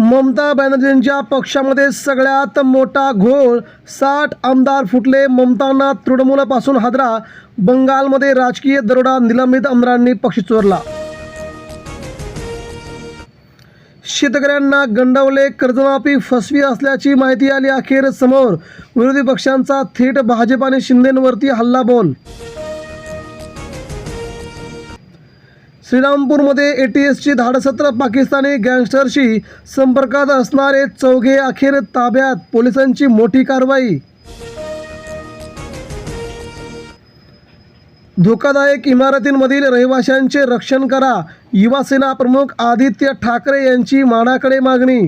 ममता बॅनर्जींच्या पक्षामध्ये सगळ्यात मोठा घोळ, 60 आमदार फुटले. ममतांना तृणमूलापासून हादरा. बंगालमध्ये राजकीय दरोडा, निलंबित आमदारांनी पक्ष चोरला. शेतकऱ्यांना गंडवले, कर्जमाफी फसवी असल्याची माहिती आली अखेर समोर. विरोधी पक्षांचा थेट भाजप आणि शिंदेंवरती हल्लाबोल. श्रीरामपूरमध्ये एटीएसची धाडसत्र, पाकिस्तानी गँगस्टरशी संपर्कात असणारे चौघे अखेर ताब्यात, पोलिसांची मोठी कारवाई. धोकादायक इमारतींमधील रहिवाशांचे रक्षण करा, युवासेना प्रमुख आदित्य ठाकरे यांची मानाकडे मागणी.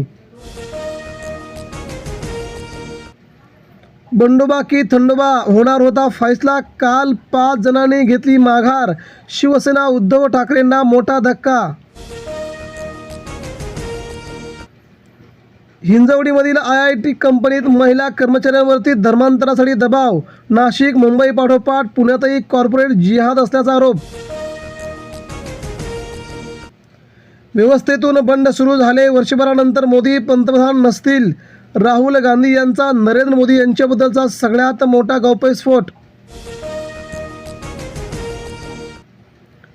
बंडोबा की थंडोबा होणार होता फैसला, काल 5 जणांनी घेतली माघार. शिवसेना उद्धव ठाकरेंना मोठा धक्का. हिंजवडीमधील IIT कंपनीत महिला कर्मचाऱ्यांवरती धर्मांतरासाठी दबाव. नाशिक, मुंबई पाठोपाठ पुण्यातही कॉर्पोरेट जिहाद असल्याचा आरोप. व्यवस्थेतून बंड सुरू झाले, वर्षभरानंतर मोदी पंतप्रधान नसतील. राहुल गांधी यांचा नरेंद्र मोदी यांच्याबद्दलचा सगळ्यात मोठा गौप्यस्फोट.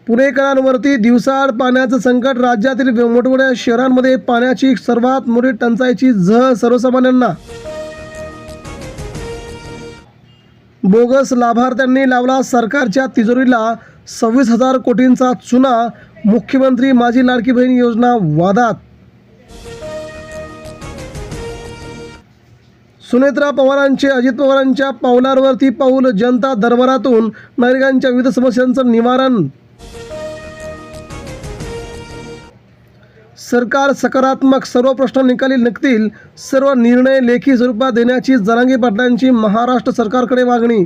पुणेकरांवरती दिवसाआड पाण्याचं संकट, राज्यातील मोठमोठ्या शहरांमध्ये पाण्याची सर्वात मोठी टंचाईची झळ सर्वसामान्यांना. बोगस लाभार्थ्यांनी लावला सरकारच्या तिजोरीला 26,000 कोटींचा चुना. मुख्यमंत्री माझी लाडकी बहीण योजना वादात. सुनेत्रा पवारांचे अजित पवारांच्या पावलावरती पाऊल, जनता दरबारातून नागरिकांच्या विविध समस्यांचं निवारण. सरकार सकारात्मक, सर्व प्रश्न निकाली निघतील, सर्व निर्णय लेखी स्वरूपात देण्याची जरांगे पाटलांची महाराष्ट्र सरकारकडे मागणी.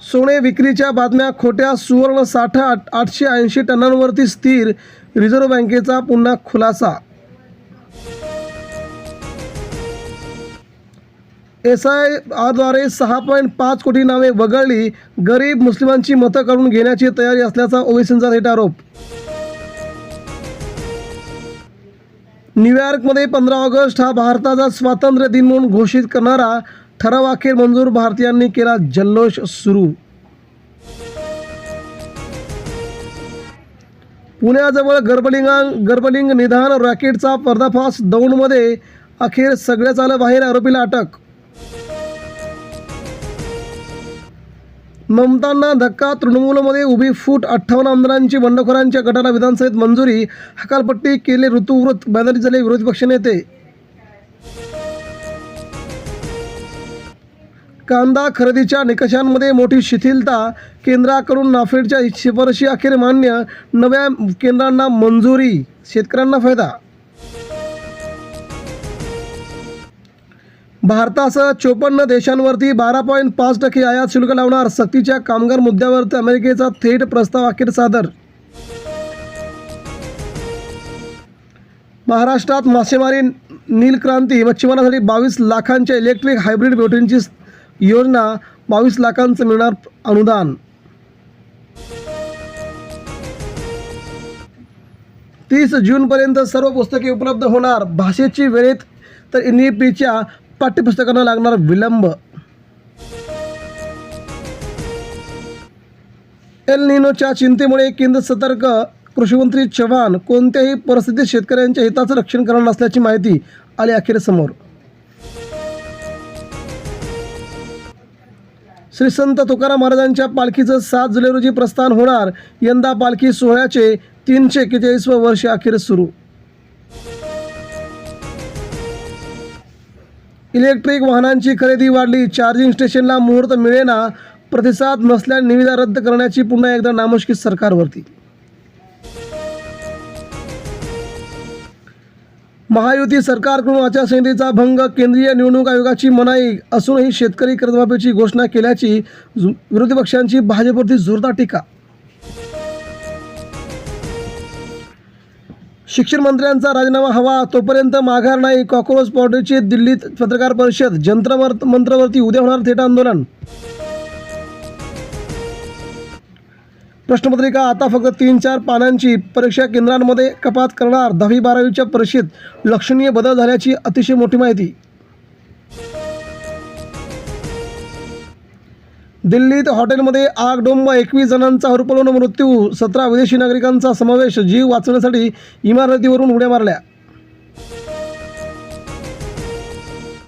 सोने विक्रीच्या बातम्या खोट्या, सुवर्ण साठा 880 टनांवरती स्थिर. रिझर्व्ह बँकेचा पुन्हा खुलासा. SIRद्वारे 6.5 कोटी नावे वगळली, गरीब मुस्लिमांची मतं काढून घेण्याची तयारी असल्याचा ओवैसींचा थेट आरोप. न्यूयॉर्कमध्ये 15 ऑगस्ट हा भारताचा स्वातंत्र्य दिन म्हणून घोषित करणारा ठराव अखेर मंजूर, भारतीयांनी केला जल्लोष सुरू. पुण्याजवळ गर्भलिंग निदान रॅकेटचा पर्दाफाश, दौंडमध्ये अखेर सगळ्याच आलं बाहेर, आरोपीला अटक. ममतांना धक्का, तृणमूलमध्ये उभी फूट, 58 आमदारांची बंडखोरांच्या गटाला विधानसभेत मंजुरी. हकालपट्टी केले ऋतुव्रत, बॅनर्जी झाले विरोधी पक्षनेते. कांदा खरेदीच्या निकषांमध्ये मोठी शिथिलता, केंद्राकडून नाफेडच्या शिफारशी अखेर मान्य, नव्या केंद्रांना मंजुरी, शेतकऱ्यांना फायदा. भारतासह 54 देशांवरती 12.5% आयात शुल्क लावणार, सक्तीच्या कामगार मुद्द्यावरती अमेरिकेचा थेट प्रस्ताव अखेर सादर. महाराष्ट्रात मासेमारी नीलक्रांती, मच्छीमारांसाठी 22 लाखांच्या इलेक्ट्रिक हायब्रिड बोटींची योजना, 22 लाखांचं मिळणार अनुदान. 30 जूनपर्यंत सर्व पुस्तके उपलब्ध होणार, भाषेची वेळेत तर NEPच्या पाठ्यपुस्तकांना लागणार विलंब. एल निनोच्या चिंतेमुळे केंद्र सतर्क, कृषीमंत्री चव्हाण कोणत्याही परिस्थितीत शेतकऱ्यांच्या हिताचं रक्षण करणार नसल्याची माहिती आली अखेर समोर. श्री संत तुकाराम महाराजांच्या पालखीचं 7 जुलै रोजी प्रस्थान होणार. यंदा पालखी सोहळ्याचे 341 वर्ष अखेर सुरू. इलेक्ट्रिक वाहनांची खरेदी वाढली, चार्जिंग स्टेशनला मुहूर्त मिळेना, प्रतिसाद नसल्याने निविदा रद्द करण्याची पुन्हा एकदा नामुष्की सरकारवरती. महायुती सरकारकडून आचारसंहितेचा भंग, केंद्रीय निवडणूक आयोगाची मनाई असूनही शेतकरी कर्जमाफीची घोषणा केल्याची विरोधी पक्षांची भाजपवरती जोरदार टीका. शिक्षण मंत्र्यांचा राजीनामा हवा, तोपर्यंत माघार नाही. कॉकरोच पार्टीची दिल्लीत पत्रकार परिषद, जंतर मंत्रवरती उद्या होणार थेट आंदोलन. प्रश्नपत्रिका आता फक्त 3-4 पानांची. परीक्षा केंद्रांमध्ये कपात करणार. 10वी-12वीच्या परीक्षेत लक्षणीय बदल झाल्याची अतिशय मोठी माहिती. दिल्लीत हॉटेलमध्ये आगडोंब, 21 जणांचा होरपळून मृत्यू, 17 विदेशी नागरिकांचा समावेश. जीव वाचवण्यासाठी इमारतीवरून उड्या मारल्या.